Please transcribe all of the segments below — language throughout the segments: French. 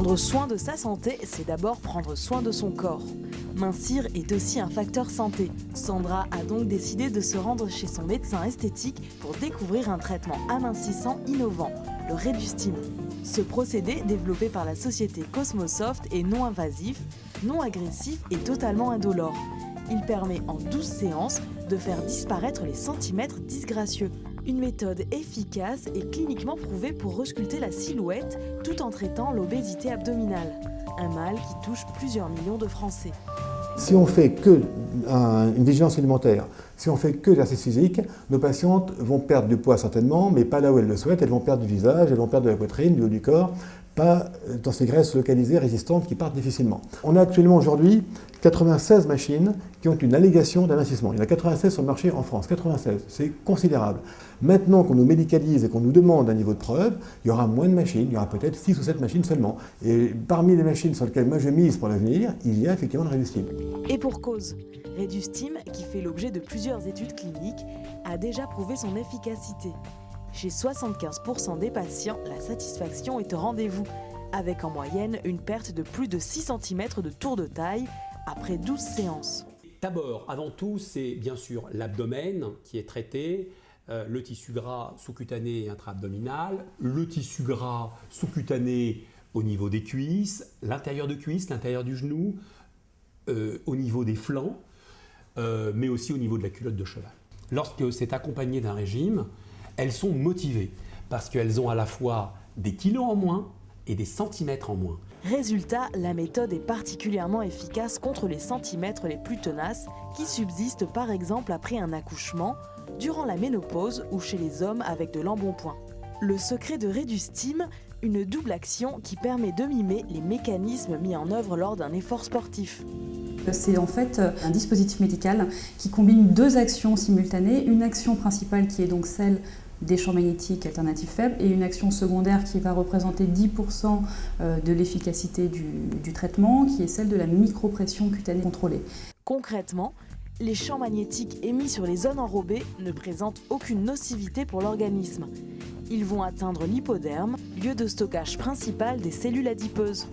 Prendre soin de sa santé, c'est d'abord prendre soin de son corps. Mincir est aussi un facteur santé. Sandra a donc décidé de se rendre chez son médecin esthétique pour découvrir un traitement amincissant innovant, le Redustim. Ce procédé, développé par la société Cosmosoft, est non invasif, non agressif et totalement indolore. Il permet en 12 séances de faire disparaître les centimètres disgracieux. Une méthode efficace et cliniquement prouvée pour resculpter la silhouette tout en traitant l'obésité abdominale, un mal qui touche plusieurs millions de Français. Si on fait que une vigilance alimentaire, si on fait que l'exercice physique, nos patientes vont perdre du poids certainement, mais pas là où elles le souhaitent. Elles vont perdre du visage, elles vont perdre de la poitrine, du haut du corps, pas dans ces graisses localisées, résistantes, qui partent difficilement. On a actuellement aujourd'hui 96 machines qui ont une allégation d'amincissement. Il y en a 96 sur le marché en France, 96, c'est considérable. Maintenant qu'on nous médicalise et qu'on nous demande un niveau de preuve, il y aura moins de machines, il y aura peut-être 6 ou 7 machines seulement. Et parmi les machines sur lesquelles moi je mise pour l'avenir, il y a effectivement le Redustim. Et pour cause, Redustim, qui fait l'objet de plusieurs études cliniques, a déjà prouvé son efficacité. Chez 75% des patients, la satisfaction est au rendez-vous, avec en moyenne une perte de plus de 6 cm de tour de taille après 12 séances. D'abord, avant tout, c'est bien sûr l'abdomen qui est traité, le tissu gras sous-cutané et intra-abdominal, le tissu gras sous-cutané au niveau des cuisses, l'intérieur de cuisse, l'intérieur du genou, au niveau des flancs, mais aussi au niveau de la culotte de cheval. Lorsque c'est accompagné d'un régime, elles sont motivées parce qu'elles ont à la fois des kilos en moins et des centimètres en moins. Résultat, la méthode est particulièrement efficace contre les centimètres les plus tenaces qui subsistent par exemple après un accouchement, durant la ménopause ou chez les hommes avec de l'embonpoint. Le secret de Redustim, une double action qui permet de mimer les mécanismes mis en œuvre lors d'un effort sportif. C'est en fait un dispositif médical qui combine deux actions simultanées, une action principale qui est donc celle des champs magnétiques alternatifs faibles et une action secondaire qui va représenter 10% de l'efficacité du traitement, qui est celle de la micropression cutanée contrôlée. Concrètement, les champs magnétiques émis sur les zones enrobées ne présentent aucune nocivité pour l'organisme. Ils vont atteindre l'hypoderme, lieu de stockage principal des cellules adipeuses.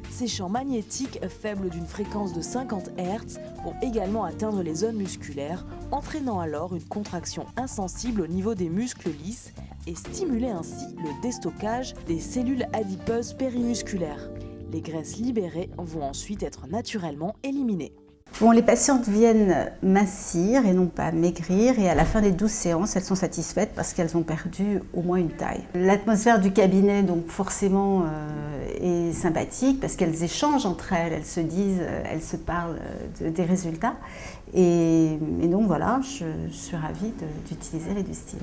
Ces champs magnétiques faibles d'une fréquence de 50 Hz vont également atteindre les zones musculaires, entraînant alors une contraction insensible au niveau des muscles lisses et stimuler ainsi le déstockage des cellules adipeuses périmusculaires. Les graisses libérées vont ensuite être naturellement éliminées. Bon, les patientes viennent mincir et non pas maigrir, et à la fin des 12 séances, elles sont satisfaites parce qu'elles ont perdu au moins une taille. L'atmosphère du cabinet, donc forcément, est sympathique parce qu'elles échangent entre elles, elles se disent, elles se parlent des résultats. Et donc voilà, je suis ravie d'utiliser Redustim.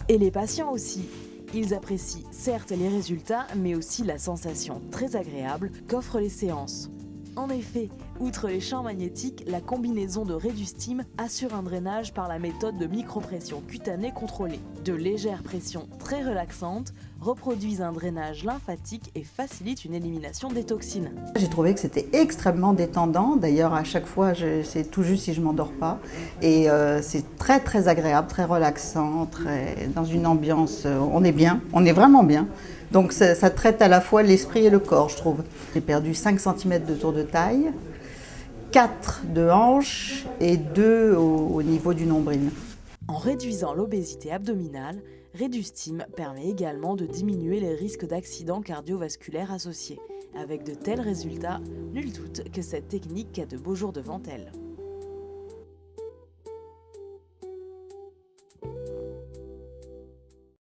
Et les patients aussi. Ils apprécient certes les résultats, mais aussi la sensation très agréable qu'offrent les séances. En effet, outre les champs magnétiques, la combinaison de Redustim assure un drainage par la méthode de micropression cutanée contrôlée. De légères pressions très relaxantes reproduisent un drainage lymphatique et facilitent une élimination des toxines. J'ai trouvé que c'était extrêmement détendant. D'ailleurs, à chaque fois, c'est tout juste si je ne m'endors pas. Et c'est très très agréable, très relaxant, dans une ambiance, on est bien, on est vraiment bien. Donc ça traite à la fois l'esprit et le corps, je trouve. J'ai perdu 5 cm de tour de taille, 4 de hanche et 2 au niveau du nombril. En réduisant l'obésité abdominale, Redustim permet également de diminuer les risques d'accidents cardiovasculaires associés. Avec de tels résultats, nul doute que cette technique a de beaux jours devant elle.